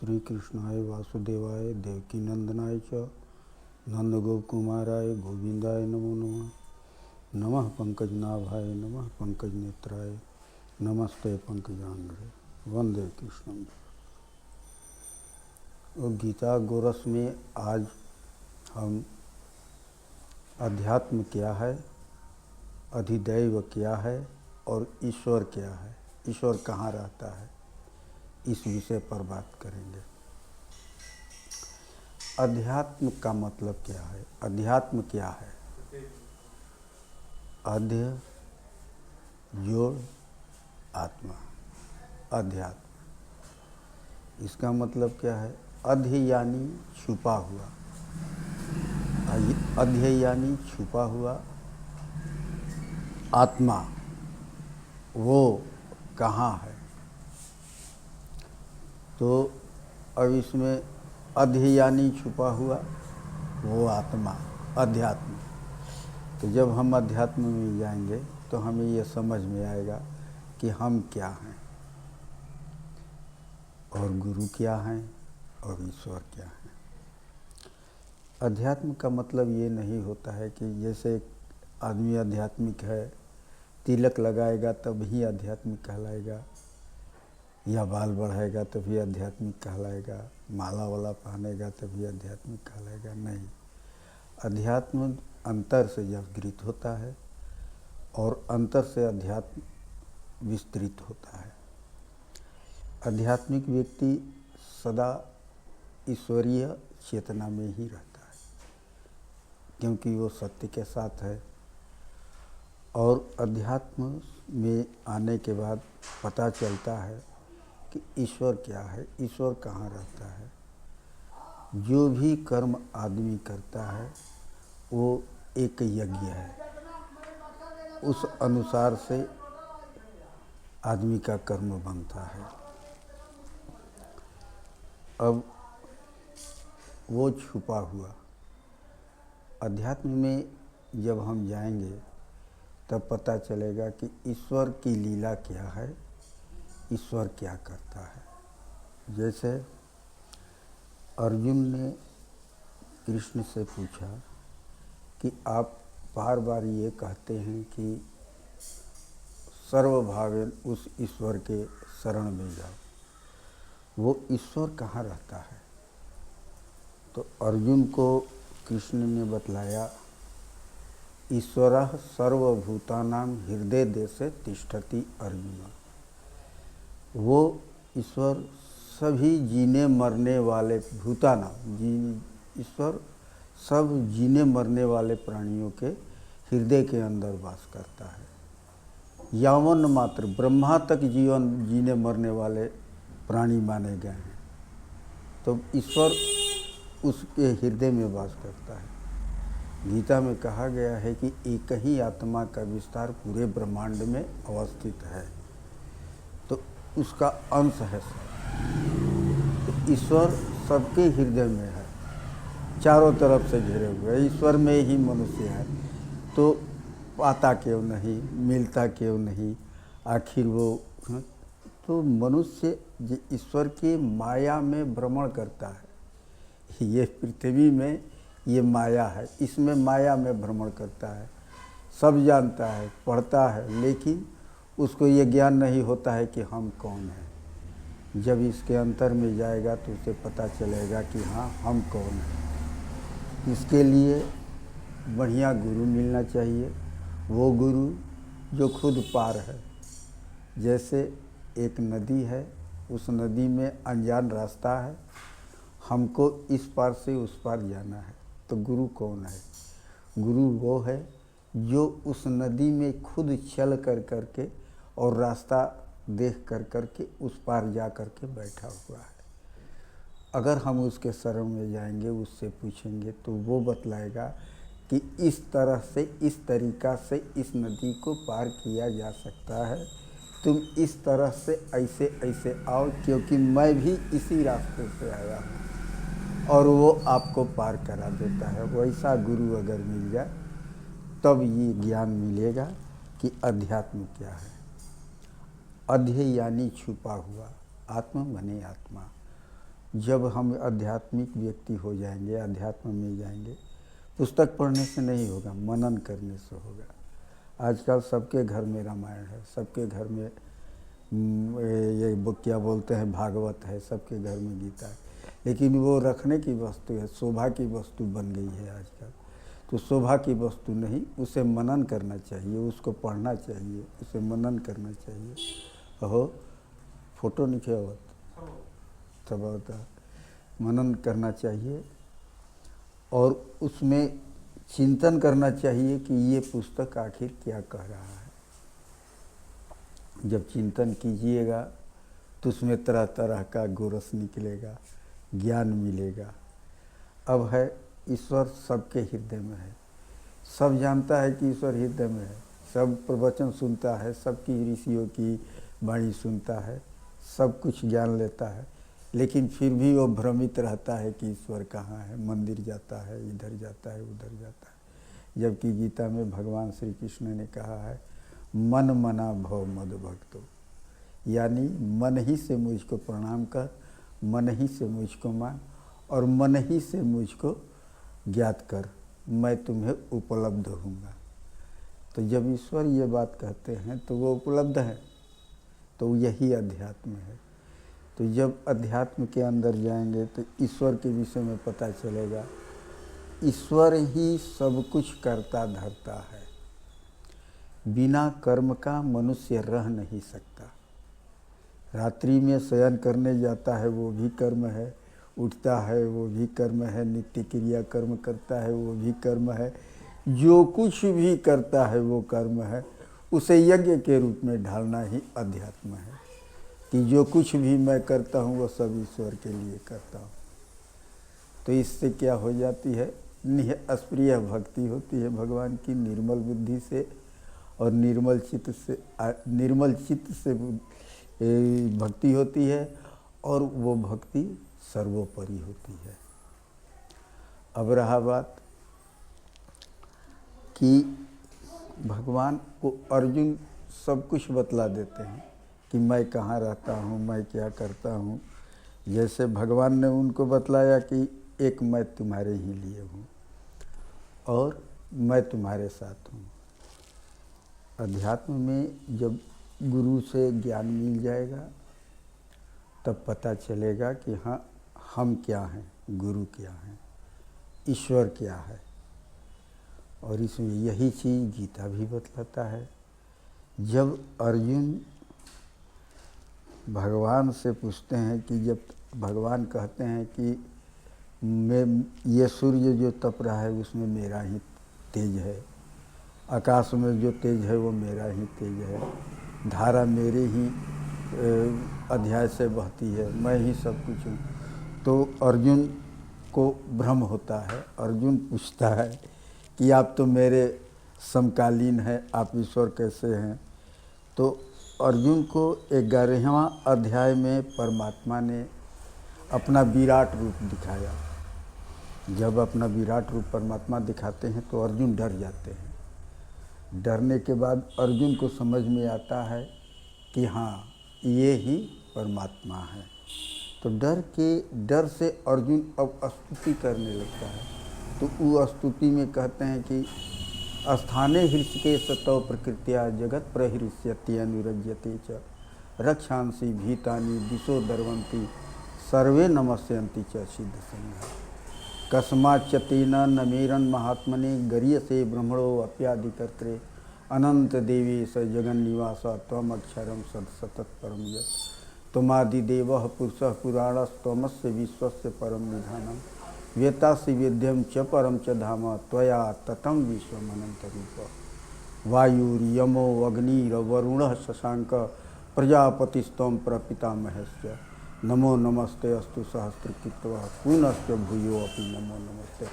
श्री कृष्णाय वासुदेवाय देवकी नंदनाय च नंदगोपकुमाराय गोविंदाय नमो नमः। नमः पंकजनाभाय नमः पंकजनेत्राय नमस्ते पंकजांग्रे वंदे कृष्णम। और गीता गोरस में आज हम अध्यात्म क्या है, अधिदैव क्या है और ईश्वर क्या है, ईश्वर कहाँ रहता है, इस विषय पर बात करेंगे। अध्यात्म का मतलब क्या है? अध्यात्म क्या है? अध्य जोड़ आत्मा, अध्यात्म। इसका मतलब क्या है? अध्य यानी छुपा हुआ, अध्य यानी छुपा हुआ। आत्मा वो कहाँ है? तो अब इसमें अध्य यानी छुपा हुआ वो आत्मा, अध्यात्म। तो जब हम अध्यात्म में जाएंगे तो हमें ये समझ में आएगा कि हम क्या हैं और गुरु क्या हैं और ईश्वर क्या हैं। अध्यात्म का मतलब ये नहीं होता है कि जैसे आदमी आध्यात्मिक है, तिलक लगाएगा तभी आध्यात्मिक कहलाएगा, या बाल बढ़ाएगा तभी आध्यात्मिक कहलाएगा, माला वाला पहनेगा तभी आध्यात्मिक कहलाएगा। नहीं, अध्यात्म अंतर से जागृत होता है और अंतर से अध्यात्म विस्तृत होता है। आध्यात्मिक व्यक्ति सदा ईश्वरीय चेतना में ही रहता है, क्योंकि वो सत्य के साथ है। और अध्यात्म में आने के बाद पता चलता है कि ईश्वर क्या है, ईश्वर कहाँ रहता है। जो भी कर्म आदमी करता है वो एक यज्ञ है, उस अनुसार से आदमी का कर्म बनता है। अब वो छुपा हुआ अध्यात्म में जब हम जाएंगे तब पता चलेगा कि ईश्वर की लीला क्या है, ईश्वर क्या करता है। जैसे अर्जुन ने कृष्ण से पूछा कि आप बार बार ये कहते हैं कि सर्वभावेन उस ईश्वर के शरण में जाओ, वो ईश्वर कहाँ रहता है? तो अर्जुन को कृष्ण ने बतलाया, ईश्वरः सर्वभूतानां हृदय देशे तिष्ठति अर्जुन। वो ईश्वर सभी जीने मरने वाले ईश्वर सब जीने मरने वाले प्राणियों के हृदय के अंदर वास करता है। यावन मात्र ब्रह्मा तक जीवन जीने मरने वाले प्राणी माने गए हैं, तो ईश्वर उसके हृदय में वास करता है। गीता में कहा गया है कि एक ही आत्मा का विस्तार पूरे ब्रह्मांड में अवस्थित है, तो उसका अंश है सब। तो ईश्वर सबके हृदय में है, चारों तरफ से घिरे हुए। ईश्वर में ही मनुष्य है, तो पाता क्यों नहीं, मिलता क्यों नहीं, आखिर वो तो मनुष्य ईश्वर की माया में भ्रमण करता है। ये पृथ्वी में ये माया है, इसमें माया में भ्रमण करता है, सब जानता है, पढ़ता है, लेकिन उसको ये ज्ञान नहीं होता है कि हम कौन हैं। जब इसके अंतर में जाएगा तो उसे पता चलेगा कि हाँ, हम कौन हैं। इसके लिए बढ़िया गुरु मिलना चाहिए, वो गुरु जो खुद पार है। जैसे एक नदी है, उस नदी में अनजान रास्ता है, हमको इस पार से उस पार जाना है, तो गुरु कौन है? गुरु वो है जो उस नदी में खुद चल कर करके और रास्ता देख कर करके उस पार जा कर के बैठा हुआ है। अगर हम उसके शरण में जाएंगे, उससे पूछेंगे, तो वो बतलाएगा कि इस तरह से, इस तरीक़ा से इस नदी को पार किया जा सकता है, तुम इस तरह से ऐसे ऐसे आओ, क्योंकि मैं भी इसी रास्ते से आया हूँ, और वो आपको पार करा देता है। वैसा गुरु अगर मिल जाए तब ये ज्ञान मिलेगा कि अध्यात्म क्या है। अध्य यानी छुपा हुआ, आत्मा बने आत्मा। जब हम आध्यात्मिक व्यक्ति हो जाएंगे, अध्यात्म में जाएंगे, पुस्तक पढ़ने से नहीं होगा, मनन करने से होगा। आजकल सबके घर में रामायण है, सबके घर में ये क्या बोलते हैं भागवत है, सबके घर में गीता है, लेकिन वो रखने की वस्तु है, शोभा की वस्तु बन गई है आजकल। तो शोभा की वस्तु नहीं, उसे मनन करना चाहिए, उसको पढ़ना चाहिए, उसे मनन करना चाहिए। अहो फोटो नहीं आवत तब होता, मनन करना चाहिए और उसमें चिंतन करना चाहिए कि ये पुस्तक आखिर क्या कह रहा है। जब चिंतन कीजिएगा तो उसमें तरह तरह का गोरस निकलेगा, ज्ञान मिलेगा। अब है ईश्वर सबके हृदय में है, सब जानता है कि ईश्वर हृदय में है, सब प्रवचन सुनता है, सबकी ऋषियों की वाणी सुनता है, सब कुछ जान लेता है, लेकिन फिर भी वो भ्रमित रहता है कि ईश्वर कहाँ है। मंदिर जाता है, इधर जाता है, उधर जाता है, जबकि गीता में भगवान श्री कृष्ण ने कहा है मन मना भव मद भक्तो, यानी मन ही से मुझको प्रणाम कर, मन ही से मुझको मान और मन ही से मुझको ज्ञात कर, मैं तुम्हें उपलब्ध होऊंगा। तो जब ईश्वर ये बात कहते हैं तो वो उपलब्ध है, तो यही अध्यात्म है। तो जब अध्यात्म के अंदर जाएंगे तो ईश्वर के विषय में पता चलेगा। ईश्वर ही सब कुछ करता धरता है, बिना कर्म का मनुष्य रह नहीं सकता। रात्रि में शयन करने जाता है वो भी कर्म है, उठता है वो भी कर्म है, नित्य क्रिया कर्म करता है वो भी कर्म है, जो कुछ भी करता है वो कर्म है। उसे यज्ञ के रूप में ढालना ही अध्यात्म है कि जो कुछ भी मैं करता हूँ वो सब ईश्वर के लिए करता हूँ। तो इससे क्या हो जाती है, निष्क्रिय भक्ति होती है भगवान की, निर्मल बुद्धि से और निर्मल चित्त से भक्ति होती है और वो भक्ति सर्वोपरि होती है। अब रहा बात कि भगवान को अर्जुन सब कुछ बतला देते हैं कि मैं कहाँ रहता हूँ, मैं क्या करता हूँ। जैसे भगवान ने उनको बतलाया कि एक मैं तुम्हारे ही लिए हूँ और मैं तुम्हारे साथ हूँ। अध्यात्म में जब गुरु से ज्ञान मिल जाएगा तब पता चलेगा कि हाँ हम क्या हैं, गुरु क्या हैं, ईश्वर क्या है। और इसमें यही चीज़ गीता भी बतलाता है। जब अर्जुन भगवान से पूछते हैं कि जब भगवान कहते हैं कि मैं ये सूर्य जो तप रहा है उसमें मेरा ही तेज है, आकाश में जो तेज है वो मेरा ही तेज है, धारा मेरे ही अध्याय से बहती है, मैं ही सब कुछ हूँ। तो अर्जुन को भ्रम होता है। अर्जुन पूछता है कि आप तो मेरे समकालीन हैं, आप ईश्वर कैसे हैं। तो अर्जुन को 11वां अध्याय में परमात्मा ने अपना विराट रूप दिखाया। जब अपना विराट रूप परमात्मा दिखाते हैं तो अर्जुन डर जाते हैं। डरने के बाद अर्जुन को समझ में आता है कि हाँ ये ही परमात्मा है। तो डर से अर्जुन अब स्तुति करने लगता है। तो वो स्तुति में कहते हैं कि स्थाने हृषिकेश तव प्रकृत्या जगत प्रहृष्यति अनुरज्यते च रक्षांसि भीतानि दिशो दर्वन्ति सर्वे नमस्यन्ति च सिद्ध संघ कस्माच्च तेन नमेरन् महात्मने गरीयसे ब्रह्मणो अप्यादिकर्त्रे अनंत देवी स जगन्निवास त्वमक्षरं सतत परम यत् त्वमादिदेवः पुरुषः पुराणस्त्वमस्य विश्वस्य परम निधानम् वेत्तासि वेद्यं च परम च धाम त्वया ततं विश्वमनन्तरूप वायुर्यमो अग्निर्वरुणः शशांक प्रजापतिस्त्वं प्रपितामहश्च नमो नमस्ते अस्तु सहस्रकृत्वा पुनश्च भूयो अपि नमो नमस्ते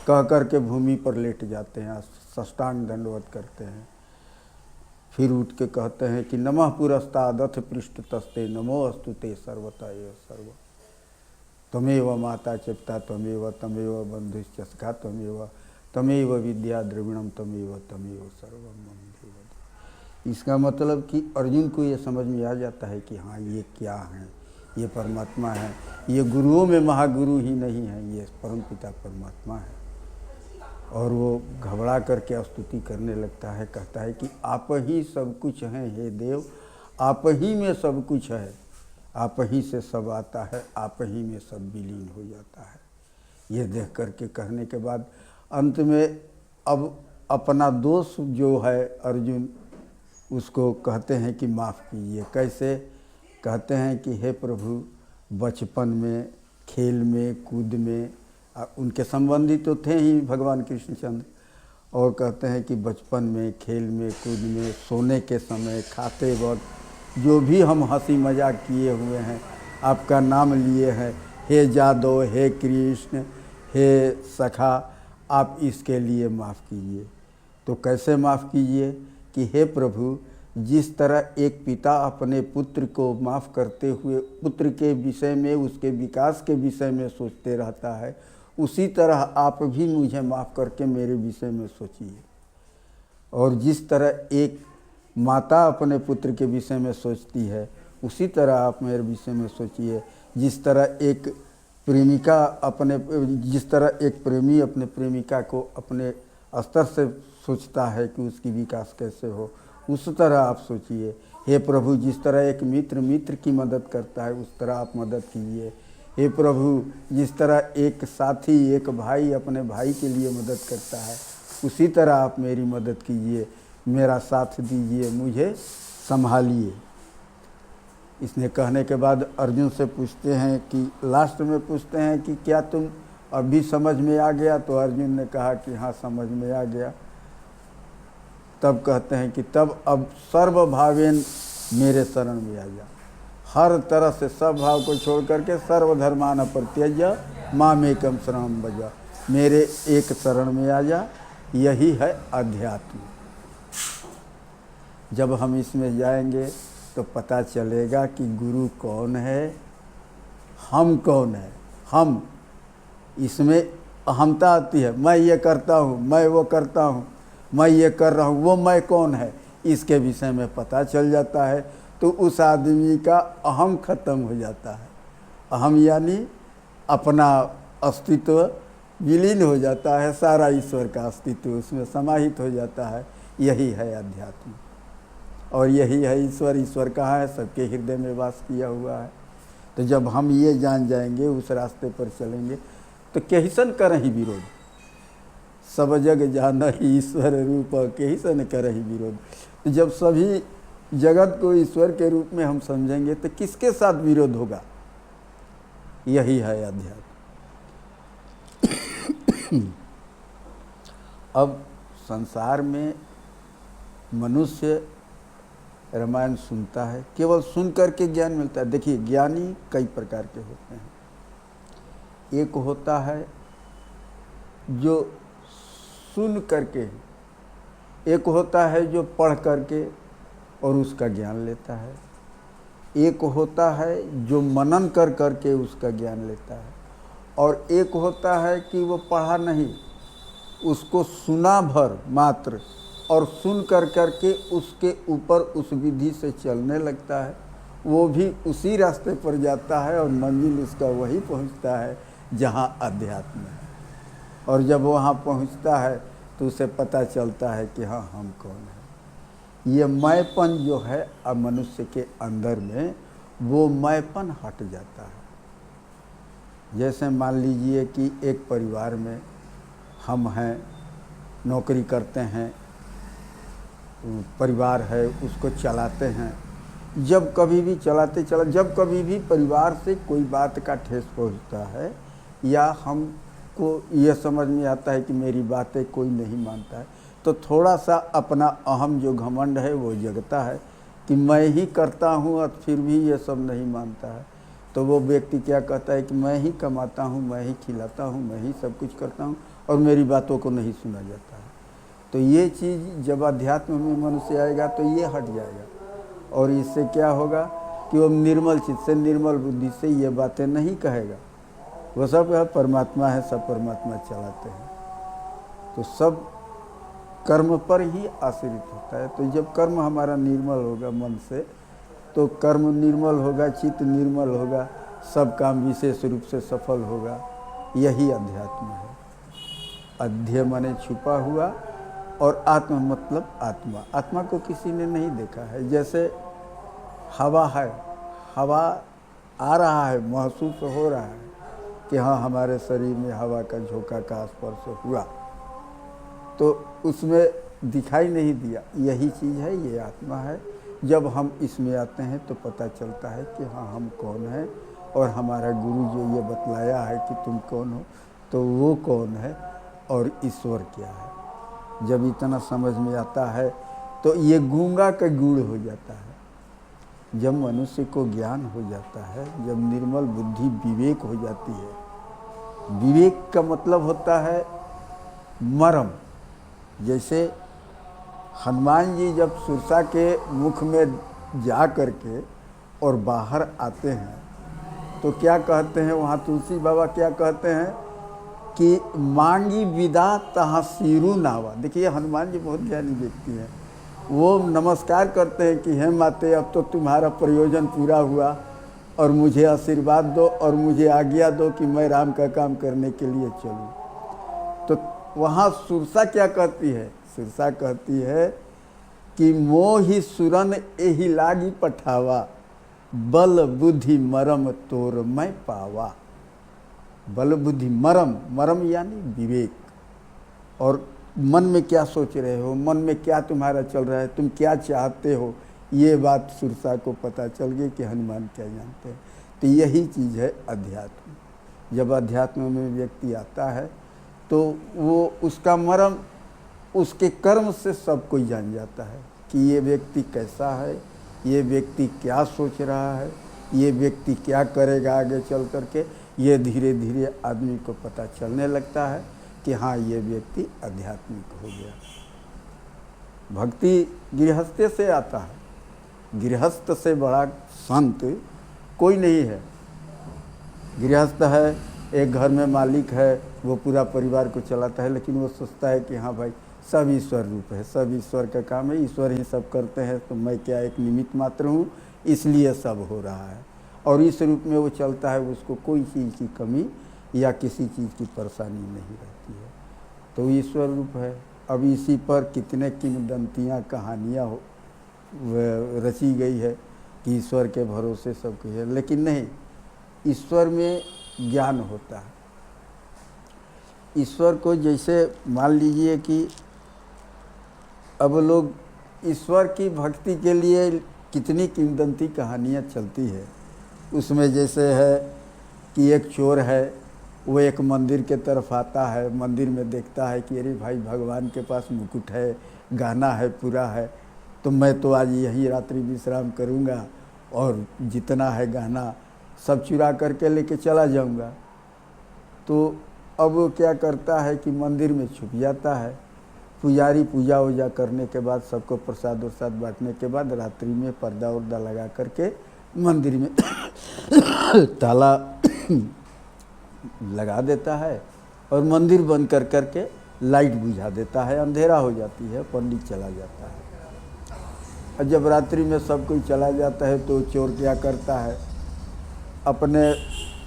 कह करके भूमि पर लेट जाते हैं, साष्टांग दंडवत करते हैं। फिर उठ के कहते हैं कि नमः पुरस्ताद अथ पृष्ठतस्ते नमो अस्तु ते सर्वता एव सर्व त्वमेव माता चित्ता तमेव बंधुश्च सखा तमेव विद्या द्रविणम तमेव सर्वम मम देव। इसका मतलब कि अर्जुन को ये समझ में आ जाता है कि हाँ ये क्या है, ये परमात्मा है। ये गुरुओं में महागुरु ही नहीं है, ये परमपिता परमात्मा है। और वो घबरा करके स्तुति करने लगता है, कहता है कि आप ही सब कुछ हैं हे देव, आप ही में सब कुछ है, आप ही से सब आता है, आप ही में सब विलीन हो जाता है। ये देख करके कहने के बाद अंत में अब अपना दोष जो है अर्जुन उसको कहते हैं कि माफ़ कीजिए। कैसे? कहते हैं कि हे प्रभु, बचपन में खेल में कूद में उनके संबंधी तो थे ही भगवान कृष्णचंद्र, और कहते हैं कि बचपन में खेल में कूद में सोने के समय खाते वक्त जो भी हम हंसी मजाक किए हुए हैं, आपका नाम लिए हैं, हे जादव, हे कृष्ण, हे सखा, आप इसके लिए माफ़ कीजिए। तो कैसे माफ़ कीजिए? कि हे प्रभु, जिस तरह एक पिता अपने पुत्र को माफ़ करते हुए पुत्र के विषय में, उसके विकास के विषय में सोचते रहता है, उसी तरह आप भी मुझे माफ़ करके मेरे विषय में सोचिए। और जिस तरह एक माता अपने पुत्र के विषय में सोचती है, उसी तरह आप मेरे विषय में सोचिए। जिस तरह एक प्रेमी अपने प्रेमिका को अपने स्तर से सोचता है कि उसकी विकास कैसे हो, उस तरह आप सोचिए। हे प्रभु, जिस तरह एक मित्र की मदद करता है, उस तरह आप मदद कीजिए। हे प्रभु, जिस तरह एक साथी, एक भाई अपने भाई के लिए मदद करता है, उसी तरह आप मेरी मदद कीजिए, मेरा साथ दीजिए, मुझे संभालिए। इसने कहने के बाद अर्जुन से पूछते हैं कि लास्ट में पूछते हैं कि क्या तुम अभी समझ में आ गया? तो अर्जुन ने कहा कि हाँ, समझ में आ गया। तब कहते हैं कि तब अब सर्वभावेन मेरे शरण में आ जा। हर तरह से सब भाव को छोड़ करके सर्वधर्मान परित्यज्य मामेकम शरणं व्रज, मेरे एक शरण में आ जा। यही है अध्यात्म। जब हम इसमें जाएंगे तो पता चलेगा कि गुरु कौन है, हम कौन है। हम, इसमें अहमता आती है, मैं ये करता हूँ, मैं वो करता हूँ, मैं ये कर रहा हूँ, वो मैं कौन है, इसके विषय में पता चल जाता है। तो उस आदमी का अहम खत्म हो जाता है। अहम यानी अपना अस्तित्व विलीन हो जाता है, सारा ईश्वर का अस्तित्व उसमें समाहित हो जाता है। यही है अध्यात्म और यही है ईश्वर। ईश्वर कहाँ है? सबके हृदय में वास किया हुआ है। तो जब हम ये जान जाएंगे, उस रास्ते पर चलेंगे, तो केहिसन करहि विरोध, सब जग जानहि ईश्वर रूप, केहिसन करहि विरोध। तो जब सभी जगत को ईश्वर के रूप में हम समझेंगे तो किसके साथ विरोध होगा? यही है अध्यात्म। अब संसार में मनुष्य रामायण सुनता है, केवल सुन करके ज्ञान मिलता है। देखिए, ज्ञानी कई प्रकार के होते हैं। एक होता है जो सुन करके, एक होता है जो पढ़ करके और उसका ज्ञान लेता है, एक होता है जो मनन कर करके उसका ज्ञान लेता है, और एक होता है कि वो पढ़ा नहीं, उसको सुना भर मात्र, और सुन कर करके उसके ऊपर उस विधि से चलने लगता है। वो भी उसी रास्ते पर जाता है और मंजिल उसका वही पहुंचता है जहां अध्यात्म है। और जब वहां पहुंचता है तो उसे पता चलता है कि हाँ, हम कौन हैं। ये मैंपन जो है अब मनुष्य के अंदर में, वो मैंपन हट जाता है। जैसे मान लीजिए कि एक परिवार में हम हैं, नौकरी करते हैं, परिवार है, उसको चलाते हैं। जब कभी भी जब कभी भी परिवार से कोई बात का ठेस पहुंचता है, या हमको यह समझ में आता है कि मेरी बातें कोई नहीं मानता है, तो थोड़ा सा अपना अहम जो घमंड है वो जगता है कि मैं ही करता हूँ और फिर भी ये सब नहीं मानता है। तो वो व्यक्ति क्या कहता है कि मैं ही कमाता हूँ, मैं ही खिलाता हूँ, मैं ही सब कुछ करता हूँ और मेरी बातों को नहीं सुना जाता है। तो ये चीज़ जब अध्यात्म में मनुष्य आएगा तो ये हट जाएगा, और इससे क्या होगा कि वो निर्मल चित्त से, निर्मल बुद्धि से ये बातें नहीं कहेगा। वो सब परमात्मा है, सब परमात्मा चलाते हैं, तो सब कर्म पर ही आश्रित होता है। तो जब कर्म हमारा निर्मल होगा मन से, तो कर्म निर्मल होगा, चित्त निर्मल होगा, सब काम विशेष रूप से सफल होगा। यही अध्यात्म है। अध्य माने छुपा हुआ और आत्म मतलब आत्मा। आत्मा को किसी ने नहीं देखा है। जैसे हवा है, हवा आ रहा है, महसूस हो रहा है कि हाँ हमारे शरीर में हवा का झोंका का स्पर्श हुआ, तो उसमें दिखाई नहीं दिया। यही चीज़ है, ये आत्मा है। जब हम इसमें आते हैं तो पता चलता है कि हाँ हम कौन हैं, और हमारा गुरु जो ये बतलाया है कि तुम कौन हो, तो वो कौन है और ईश्वर क्या है। जब इतना समझ में आता है तो ये गूंगा का गूढ़ हो जाता है। जब मनुष्य को ज्ञान हो जाता है, जब निर्मल बुद्धि विवेक हो जाती है। विवेक का मतलब होता है मरम। जैसे हनुमान जी जब सुरसा के मुख में जा करके और बाहर आते हैं तो क्या कहते हैं, वहाँ तुलसी बाबा क्या कहते हैं कि मांगी विदा तहाँ सिरू नावा। देखिए हनुमान जी बहुत ज्ञानी व्यक्ति हैं। वो नमस्कार करते हैं कि हे माते, अब तो तुम्हारा प्रयोजन पूरा हुआ और मुझे आशीर्वाद दो और मुझे आज्ञा दो कि मैं राम का काम करने के लिए चलूँ। तो वहाँ सुरसा क्या कहती है? सुरसा कहती है कि मोहि सुरन एहि लागी पठावा, बल बुद्धि मरम तोर मैं पावा। बल बुद्धि मरम, मरम यानी विवेक। और मन में क्या सोच रहे हो, मन में क्या तुम्हारा चल रहा है, तुम क्या चाहते हो, ये बात सुरसा को पता चल गई कि हनुमान क्या जानते हैं। तो यही चीज़ है अध्यात्म। जब अध्यात्म में व्यक्ति आता है तो वो उसका मरम, उसके कर्म से सब कोई जान जाता है कि ये व्यक्ति कैसा है, ये व्यक्ति क्या सोच रहा है, ये व्यक्ति क्या करेगा आगे चल करके। ये धीरे धीरे आदमी को पता चलने लगता है कि हाँ ये व्यक्ति आध्यात्मिक हो गया। भक्ति गृहस्थ से आता है। गृहस्थ से बड़ा संत कोई नहीं है। गृहस्थ है, एक घर में मालिक है, वो पूरा परिवार को चलाता है, लेकिन वो सोचता है कि हाँ भाई सब ईश्वर रूप है, सब ईश्वर का काम है, ईश्वर ही सब करते हैं, तो मैं क्या एक निमित्त मात्र हूँ, इसलिए सब हो रहा है। और इस रूप में वो चलता है, उसको कोई चीज़ की कमी या किसी चीज़ की परेशानी नहीं रहती है। तो ईश्वर रूप है। अब इसी पर कितने किंवदंतियाँ कहानियाँ रची गई है कि ईश्वर के भरोसे सब कुछ है, लेकिन नहीं, ईश्वर में ज्ञान होता है। ईश्वर को जैसे मान लीजिए कि अब लोग ईश्वर की भक्ति के लिए कितनी किंवदंती कहानियाँ चलती है। उसमें जैसे है कि एक चोर है, वो एक मंदिर के तरफ आता है, मंदिर में देखता है कि अरे भाई भगवान के पास मुकुट है, गहना है, पूरा है, तो मैं तो आज यहीं रात्रि विश्राम करूँगा और जितना है गहना सब चुरा करके लेके चला जाऊँगा। तो अब वो क्या करता है कि मंदिर में छुप जाता है। पुजारी पूजा वूजा करने के बाद, सबको प्रसाद वरसाद बांटने के बाद रात्रि में पर्दा वर्दा लगा करके मंदिर में ताला लगा देता है और मंदिर बंद कर करके लाइट बुझा देता है। अंधेरा हो जाती है, पंडित चला जाता है। और जब रात्रि में सब कोई चला जाता है तो चोर क्या करता है, अपने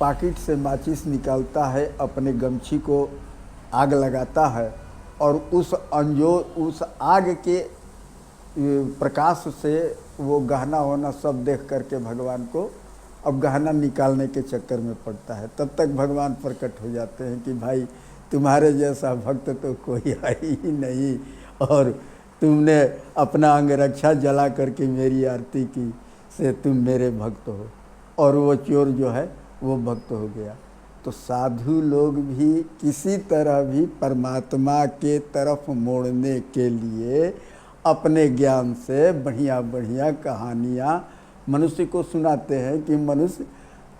पॉकेट से माचिस निकालता है, अपने गमछी को आग लगाता है और उस आग के प्रकाश से वो गहना होना सब देख करके भगवान को अब गहना निकालने के चक्कर में पड़ता है। तब तक भगवान प्रकट हो जाते हैं कि भाई तुम्हारे जैसा भक्त तो कोई है ही नहीं, और तुमने अपना अंगरक्षा जला करके मेरी आरती की से तुम मेरे भक्त हो। और वो चोर जो है वो भक्त हो गया। तो साधु लोग भी किसी तरह भी परमात्मा के तरफ मोड़ने के लिए अपने ज्ञान से बढ़िया बढ़िया कहानियाँ मनुष्य को सुनाते हैं कि मनुष्य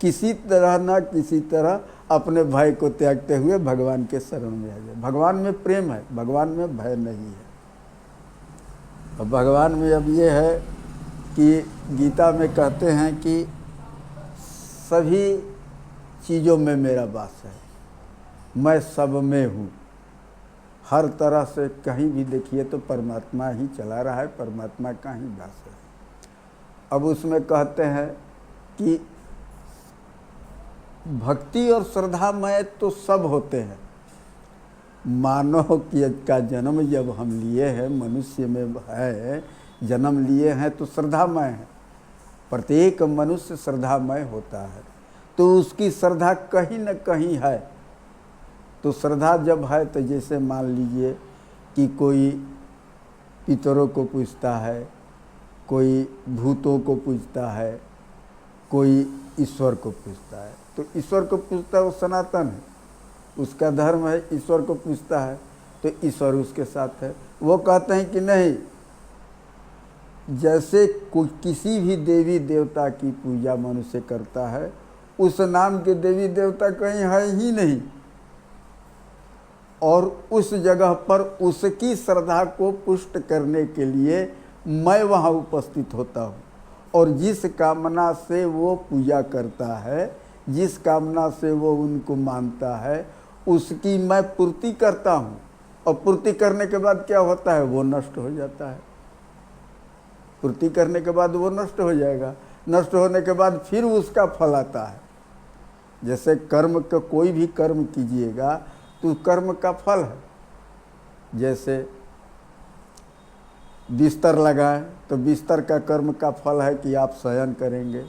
किसी तरह ना किसी तरह अपने भय को त्यागते हुए भगवान के शरण में आ जाए। भगवान में प्रेम है, भगवान में भय नहीं है। और भगवान में अब ये है कि गीता में कहते हैं कि सभी चीज़ों में मेरा वास है, मैं सब में हूँ। हर तरह से कहीं भी देखिए तो परमात्मा ही चला रहा है, परमात्मा का ही वास है। अब उसमें कहते हैं कि भक्ति और श्रद्धामय तो सब होते हैं। मानव का जन्म जब हम लिए हैं, मनुष्य में है, जन्म लिए हैं तो श्रद्धामय है। प्रत्येक मनुष्य श्रद्धामय होता है, तो उसकी श्रद्धा कहीं न कहीं है। तो श्रद्धा जब है तो जैसे मान लीजिए कि कोई पितरों को पूजता है, कोई भूतों को पूजता है, कोई ईश्वर को पूजता है। तो ईश्वर को पूजता है वो सनातन है, उसका धर्म है, ईश्वर को पूजता है तो ईश्वर उसके साथ है। वो कहते हैं कि नहीं, जैसे कोई किसी भी देवी देवता की पूजा मनुष्य करता है, उस नाम के देवी देवता कहीं है ही नहीं, और उस जगह पर उसकी श्रद्धा को पुष्ट करने के लिए मैं वहाँ उपस्थित होता हूँ। और जिस कामना से वो पूजा करता है, जिस कामना से वो उनको मानता है, उसकी मैं पूर्ति करता हूँ। और पूर्ति करने के बाद क्या होता है, वो नष्ट हो जाता है। पूर्ति करने के बाद वो नष्ट हो जाएगा। नष्ट होने के बाद फिर उसका फल आता है। जैसे कर्म का कोई भी कर्म कीजिएगा तो कर्म का फल है। जैसे बिस्तर लगाएं तो बिस्तर का कर्म का फल है कि आप शयन करेंगे।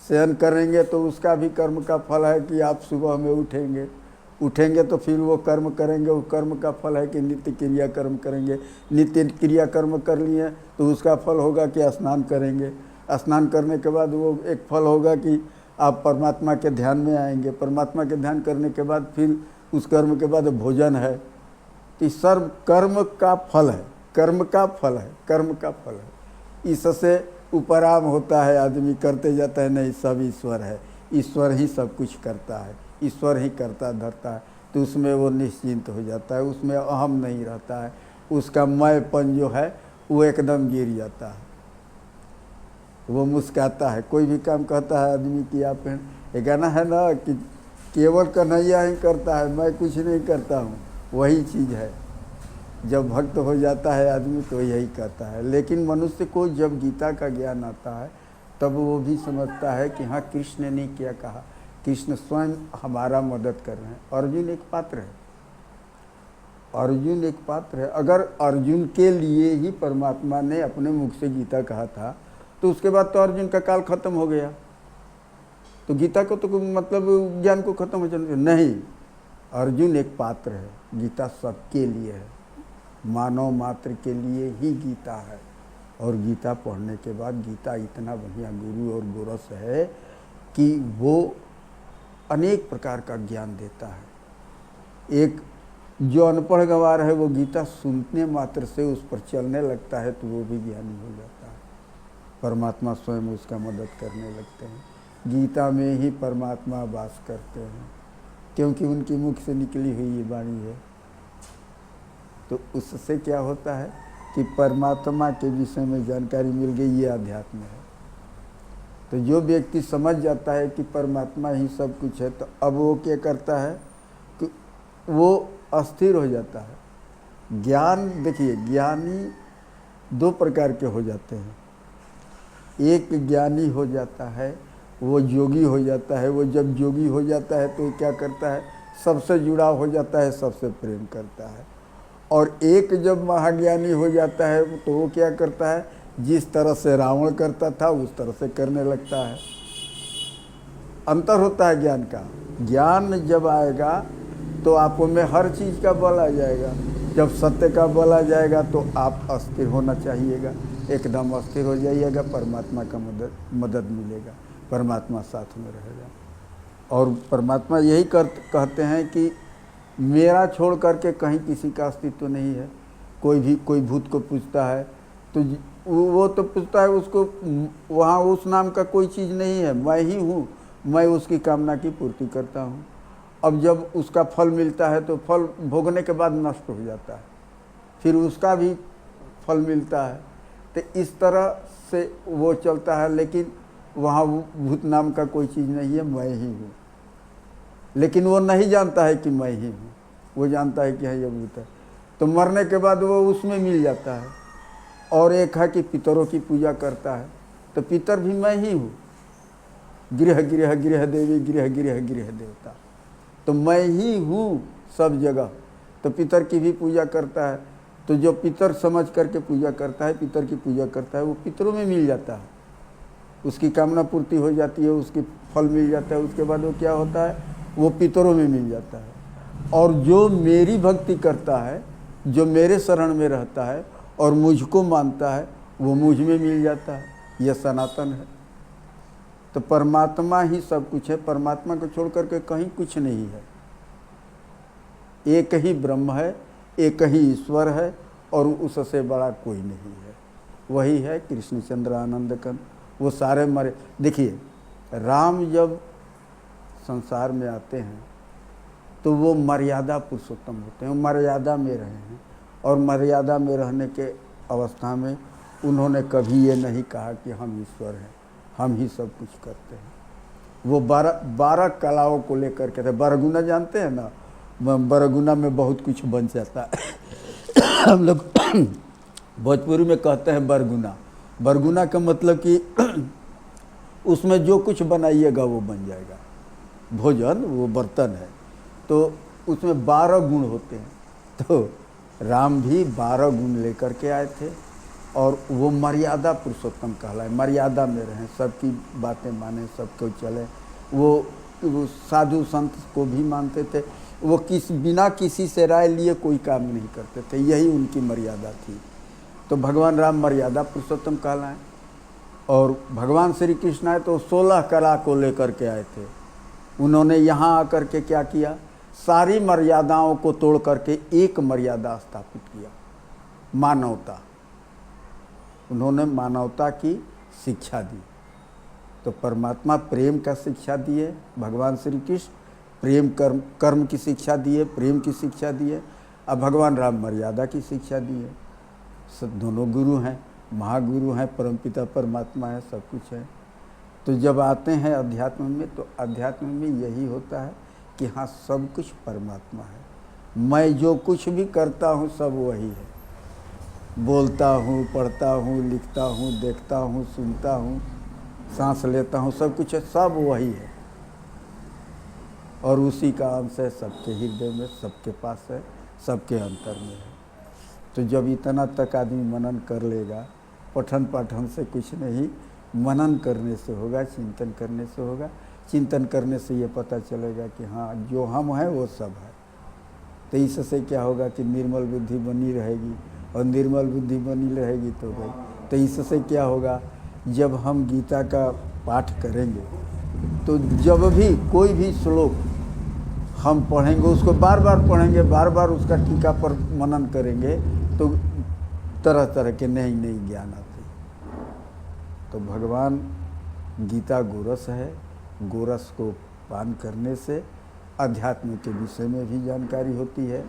शयन करेंगे तो उसका भी कर्म का फल है कि आप सुबह में उठेंगे। उठेंगे तो फिर वो कर्म करेंगे, वो कर्म का फल है कि नित्य क्रिया कर्म करेंगे। नित्य क्रिया कर्म कर लिए तो उसका फल होगा कि स्नान करेंगे। स्नान करने के बाद वो एक फल होगा कि आप परमात्मा के ध्यान में आएंगे। परमात्मा के ध्यान करने के बाद फिर उस कर्म के बाद भोजन है। तो सर्व कर्म का फल है, कर्म का फल है, कर्म का फल है। इससे उपराम होता है, आदमी करते जाता है, नहीं सब ईश्वर है, ईश्वर ही सब कुछ करता है, ईश्वर ही करता धरता है। तो उसमें वो निश्चिंत हो जाता है, उसमें अहम नहीं रहता है, उसका मैंपन जो है वो एकदम गिर जाता है। वो मुस्काता है। कोई भी काम कहता है आदमी कि आप ये गाना है ना कि केवल कन्हैया ही करता है, मैं कुछ नहीं करता हूँ, वही चीज़ है। जब भक्त हो जाता है आदमी तो यही कहता है। लेकिन मनुष्य को जब गीता का ज्ञान आता है तब वो भी समझता है कि हाँ, कृष्ण ने क्या कहा, कृष्ण स्वयं हमारा मदद कर रहे हैं। अर्जुन एक पात्र है, अर्जुन एक पात्र है। अगर अर्जुन के लिए ही परमात्मा ने अपने मुख से गीता कहा था तो उसके बाद तो अर्जुन का काल खत्म हो गया, तो गीता को तो मतलब ज्ञान को खत्म हो जाना नहीं। अर्जुन एक पात्र है, गीता सबके लिए है, मानव मात्र के लिए ही गीता है। और गीता पढ़ने के बाद गीता इतना बढ़िया गुरु और गोरस है कि वो अनेक प्रकार का ज्ञान देता है। एक जो अनपढ़ गंवार है वो गीता सुनने मात्र से उस पर चलने लगता है तो वो भी ज्ञानी हो जाता है। परमात्मा स्वयं उसका मदद करने लगते हैं। गीता में ही परमात्मा वास करते हैं, क्योंकि उनकी मुख से निकली हुई ये वाणी है। तो उससे क्या होता है कि परमात्मा के विषय में जानकारी मिल गई, ये अध्यात्म है। तो जो व्यक्ति समझ जाता है कि परमात्मा ही सब कुछ है, तो अब वो क्या करता है कि वो अस्थिर हो जाता है। ज्ञान देखिए, ज्ञानी दो प्रकार के हो जाते हैं। एक ज्ञानी हो जाता है, वो योगी हो जाता है। वो जब योगी हो जाता है तो क्या करता है, सबसे जुड़ाव हो जाता है, सबसे प्रेम करता है। और एक जब महाज्ञानी हो जाता है तो वो क्या करता है, जिस तरह से रावण करता था उस तरह से करने लगता है। अंतर होता है ज्ञान का। ज्ञान जब आएगा तो आप में हर चीज़ का बल आ जाएगा। जब सत्य का बल आ जाएगा तो आप अस्थिर होना चाहिएगा, एकदम अस्थिर हो जाइएगा। परमात्मा का मदद मिलेगा, परमात्मा साथ में रहेगा। और परमात्मा यही कहते हैं कि मेरा छोड़ करके कहीं किसी का अस्तित्व नहीं है। कोई भूत को पूछता है तो वो तो पूछता है, उसको वहाँ उस नाम का कोई चीज़ नहीं है, मैं ही हूँ, मैं उसकी कामना की पूर्ति करता हूँ। अब जब उसका फल मिलता है तो फल भोगने के बाद नष्ट हो जाता है, फिर उसका भी फल मिलता है। तो इस तरह से वो चलता है। लेकिन वहाँ भूत नाम का कोई चीज़ नहीं है, मैं ही हूँ। लेकिन वो नहीं जानता है कि मैं ही हूँ, वो जानता है कि हाँ ये भूत है। तो मरने के बाद वो उसमें मिल जाता है। और एक है कि पितरों की पूजा करता है, तो पितर भी मैं ही हूँ। गृह गृह गृह देवी, गृह गृह गृह देवता, तो मैं ही हूँ सब जगह। तो पितर की भी पूजा करता है, तो जो पितर समझ करके पूजा करता है, पितर की पूजा करता है, वो पितरों में मिल जाता है, उसकी कामना पूर्ति हो जाती है, उसकी फल मिल जाता है। उसके बाद वो क्या होता है, वो पितरों में मिल जाता है। और जो मेरी भक्ति करता है, जो मेरे शरण में रहता है और मुझको मानता है, वो मुझ में मिल जाता है। यह सनातन है। तो परमात्मा ही सब कुछ है। परमात्मा को छोड़ करके कहीं कुछ नहीं है। एक ही ब्रह्म है, एक ही ईश्वर है, और उससे बड़ा कोई नहीं है। वही है कृष्णचंद्र आनंद कंद। वो सारे मरे। देखिए, राम जब संसार में आते हैं तो वो मर्यादा पुरुषोत्तम होते हैं, मर्यादा में रहे हैं। और मर्यादा में रहने के अवस्था में उन्होंने कभी ये नहीं कहा कि हम ईश्वर हैं, हम ही सब कुछ करते हैं। वो 12 कलाओं को लेकर के थे। बरगुना जानते हैं ना, बरगुना में बहुत कुछ बन जाता है। हम लोग भोजपुरी में कहते हैं बरगुना। बरगुना का मतलब कि उसमें जो कुछ बनाइएगा वो बन जाएगा। भोजन वो बर्तन है, तो उसमें 12 गुण होते हैं। तो राम भी 12 गुण लेकर के आए थे, और वो मर्यादा पुरुषोत्तम कहलाए। मर्यादा में रहें, सबकी बातें माने, सबको चले। वो साधु संत को भी मानते थे। वो बिना किसी से राय लिए कोई काम नहीं करते थे। यही उनकी मर्यादा थी। तो भगवान राम मर्यादा पुरुषोत्तम कहलाए। और भगवान श्री कृष्ण आए तो 16 कला को लेकर के आए थे। उन्होंने यहाँ आकर के क्या किया, सारी मर्यादाओं को तोड़ करके एक मर्यादा स्थापित किया, मानवता। उन्होंने मानवता की शिक्षा दी। तो परमात्मा प्रेम का शिक्षा दिए, भगवान श्री कृष्ण प्रेम कर्म की शिक्षा दिए, प्रेम की शिक्षा दिए। अब भगवान राम मर्यादा की शिक्षा दिए। सब दोनों गुरु हैं, महागुरु हैं, परमपिता परमात्मा है, सब कुछ है। तो जब आते हैं अध्यात्म में, तो अध्यात्म में यही होता है कि हाँ, सब कुछ परमात्मा है। मैं जो कुछ भी करता हूँ सब वही है। बोलता हूँ, पढ़ता हूँ, लिखता हूँ, देखता हूँ, सुनता हूँ, सांस लेता हूँ, सब कुछ है, सब वही है। और उसी का अंश है सबके हृदय में, सबके पास है, सबके अंतर में है। तो जब इतना तक आदमी मनन कर लेगा, पठन पाठन से कुछ नहीं, मनन करने से होगा, चिंतन करने से होगा। चिंतन करने से ये पता चलेगा कि हाँ, जो हम हैं वो सब है। तो इससे क्या होगा कि निर्मल बुद्धि बनी रहेगी, और निर्मल बुद्धि बनी रहेगी तो भाई, तो इससे क्या होगा, जब हम गीता का पाठ करेंगे तो जब भी कोई भी श्लोक हम पढ़ेंगे, उसको बार बार पढ़ेंगे, बार बार उसका टीका पर मनन करेंगे, तो तरह तरह के नई नई ज्ञान आते हैं। तो भगवान गीता गोरस है। गोरस को पान करने से अध्यात्म के विषय में भी जानकारी होती है।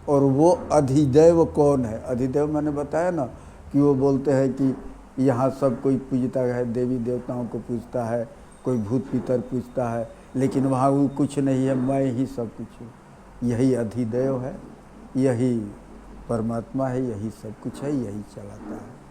और वो अधिदैव कौन है, अधिदैव मैंने बताया ना कि वो बोलते हैं कि यहाँ सब कोई पूजता है, देवी देवताओं को पूजता है, कोई भूत पितर पूजता है, लेकिन वहाँ वो कुछ नहीं है, मैं ही सब कुछ हूँ। यही अधिदैव है, यही परमात्मा है, यही सब कुछ है, यही चलाता है।